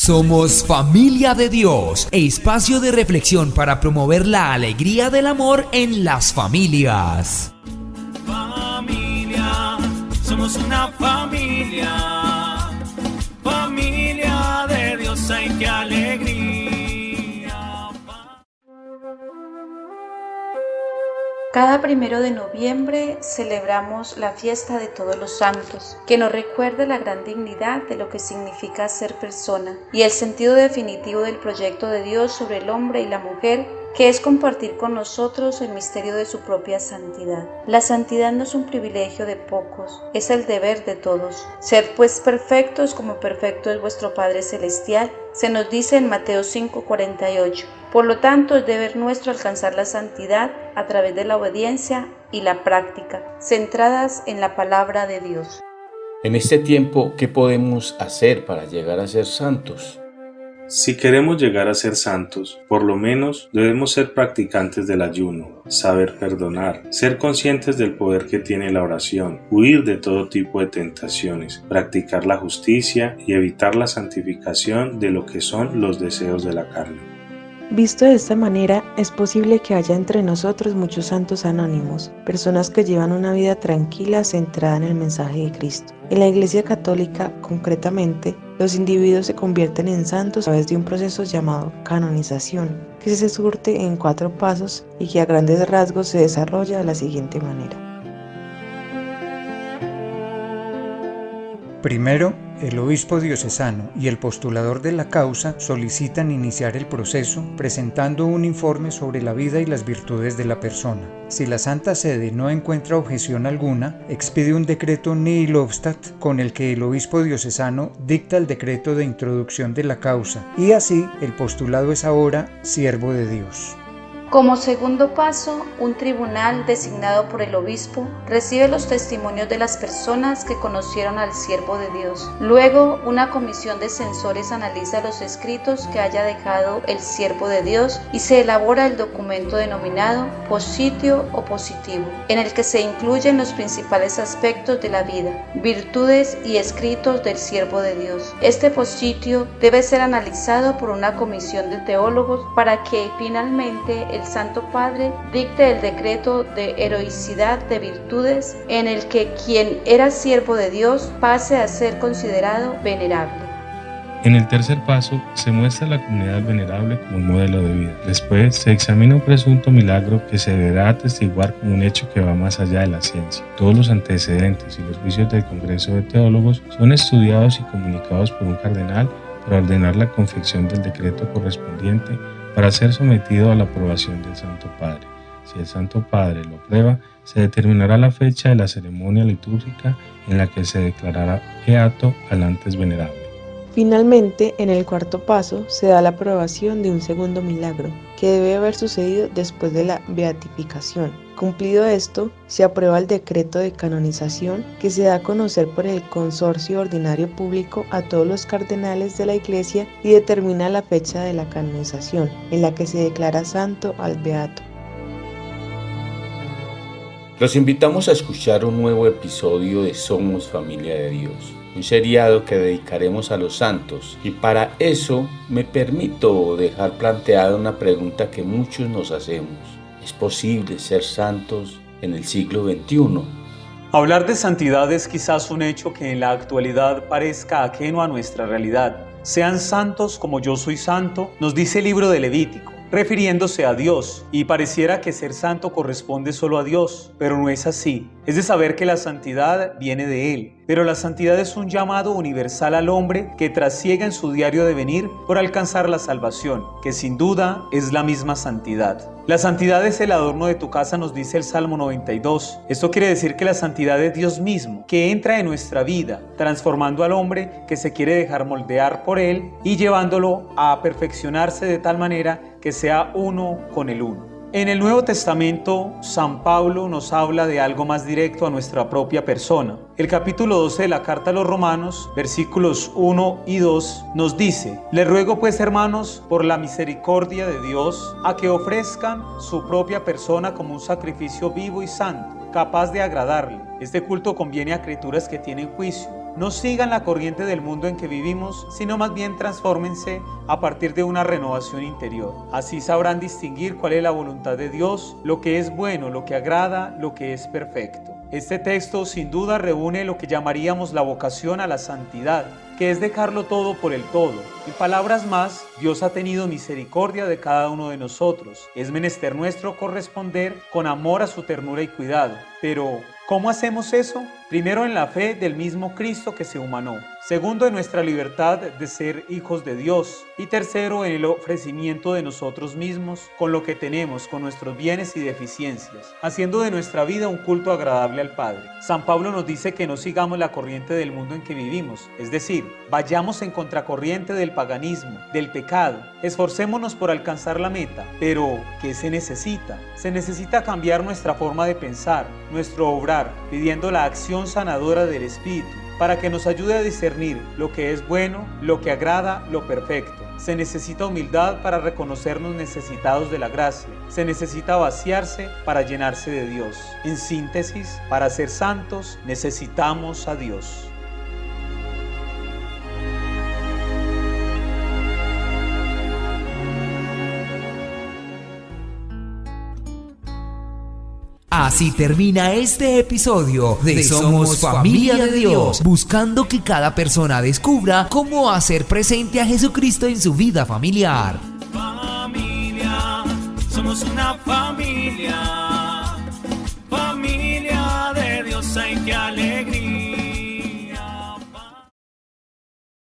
Somos Familia de Dios, espacio de reflexión para promover la alegría del amor en las familias. Familia, somos una familia, familia de Dios, ay qué alegría. Cada 1 de noviembre celebramos la fiesta de Todos los Santos, que nos recuerda la gran dignidad de lo que significa ser persona y el sentido definitivo del proyecto de Dios sobre el hombre y la mujer, que es compartir con nosotros el misterio de su propia santidad. La santidad no es un privilegio de pocos, es el deber de todos. Sed pues perfectos como perfecto es vuestro Padre Celestial, se nos dice en Mateo 5:48. Por lo tanto, es deber nuestro alcanzar la santidad a través de la obediencia y la práctica, centradas en la palabra de Dios. En este tiempo, ¿qué podemos hacer para llegar a ser santos? Si queremos llegar a ser santos, por lo menos debemos ser practicantes del ayuno, saber perdonar, ser conscientes del poder que tiene la oración, huir de todo tipo de tentaciones, practicar la justicia y evitar la santificación de lo que son los deseos de la carne. Visto de esta manera, es posible que haya entre nosotros muchos santos anónimos, personas que llevan una vida tranquila centrada en el mensaje de Cristo. En la Iglesia Católica, concretamente, los individuos se convierten en santos a través de un proceso llamado canonización, que se surte en 4 pasos y que a grandes rasgos se desarrolla de la siguiente manera. Primero, el obispo diocesano y el postulador de la causa solicitan iniciar el proceso presentando un informe sobre la vida y las virtudes de la persona. Si la Santa Sede no encuentra objeción alguna, expide un decreto nihil obstat con el que el obispo diocesano dicta el decreto de introducción de la causa y así el postulado es ahora siervo de Dios. Como segundo paso, un tribunal designado por el obispo recibe los testimonios de las personas que conocieron al siervo de Dios. Luego, una comisión de censores analiza los escritos que haya dejado el siervo de Dios y se elabora el documento denominado positio o positivo, en el que se incluyen los principales aspectos de la vida, virtudes y escritos del siervo de Dios. Este positio debe ser analizado por una comisión de teólogos para que finalmente el Santo Padre dicte el decreto de heroicidad de virtudes en el que quien era siervo de Dios pase a ser considerado venerable. En el tercer paso, se muestra a la comunidad venerable como un modelo de vida. Después, se examina un presunto milagro que se deberá atestiguar como un hecho que va más allá de la ciencia. Todos los antecedentes y los juicios del Congreso de Teólogos son estudiados y comunicados por un cardenal para ordenar la confección del decreto correspondiente para ser sometido a la aprobación del Santo Padre. Si el Santo Padre lo aprueba, se determinará la fecha de la ceremonia litúrgica en la que se declarará beato al antes venerable. Finalmente, en el cuarto paso, se da la aprobación de un segundo milagro, que debe haber sucedido después de la beatificación. Cumplido esto, se aprueba el decreto de canonización que se da a conocer por el Consorcio Ordinario Público a todos los cardenales de la Iglesia y determina la fecha de la canonización, en la que se declara santo al beato. Los invitamos a escuchar un nuevo episodio de Somos Familia de Dios, un seriado que dedicaremos a los santos, y para eso me permito dejar planteada una pregunta que muchos nos hacemos. ¿Es posible ser santos en el siglo XXI? Hablar de santidad es quizás un hecho que en la actualidad parezca ajeno a nuestra realidad. Sean santos como yo soy santo, nos dice el libro de Levítico, refiriéndose a Dios, y pareciera que ser santo corresponde solo a Dios, pero no es así. Es de saber que la santidad viene de Él, pero la santidad es un llamado universal al hombre que trasiega en su diario devenir por alcanzar la salvación, que sin duda es la misma santidad. La santidad es el adorno de tu casa, nos dice el Salmo 92. Esto quiere decir que la santidad es Dios mismo, que entra en nuestra vida, transformando al hombre que se quiere dejar moldear por Él y llevándolo a perfeccionarse de tal manera que sea uno con el uno. En el Nuevo Testamento, San Pablo nos habla de algo más directo a nuestra propia persona. El capítulo 12 de la Carta a los Romanos, versículos 1 y 2, nos dice: Les ruego pues, hermanos, por la misericordia de Dios, a que ofrezcan su propia persona como un sacrificio vivo y santo, capaz de agradarle. Este culto conviene a criaturas que tienen juicio. No sigan la corriente del mundo en que vivimos, sino más bien transfórmense a partir de una renovación interior. Así sabrán distinguir cuál es la voluntad de Dios, lo que es bueno, lo que agrada, lo que es perfecto. Este texto sin duda reúne lo que llamaríamos la vocación a la santidad, que es dejarlo todo por el todo. En palabras más, Dios ha tenido misericordia de cada uno de nosotros. Es menester nuestro corresponder con amor a su ternura y cuidado. Pero, ¿cómo hacemos eso? Primero, en la fe del mismo Cristo que se humanó. Segundo, en nuestra libertad de ser hijos de Dios. Y tercero, en el ofrecimiento de nosotros mismos, con lo que tenemos, con nuestros bienes y deficiencias, haciendo de nuestra vida un culto agradable al Padre. San Pablo nos dice que no sigamos la corriente del mundo en que vivimos, es decir, vayamos en contracorriente del paganismo, del pecado, esforcémonos por alcanzar la meta. Pero, ¿qué se necesita? Se necesita cambiar nuestra forma de pensar, nuestro obrar, pidiendo la acción sanadora del Espíritu, para que nos ayude a discernir lo que es bueno, lo que agrada, lo perfecto. Se necesita humildad para reconocernos necesitados de la gracia. Se necesita vaciarse para llenarse de Dios. En síntesis, para ser santos necesitamos a Dios. Así termina este episodio de Somos Familia de Dios, buscando que cada persona descubra cómo hacer presente a Jesucristo en su vida familiar. Familia, somos una familia, familia de Dios, ay qué alegría.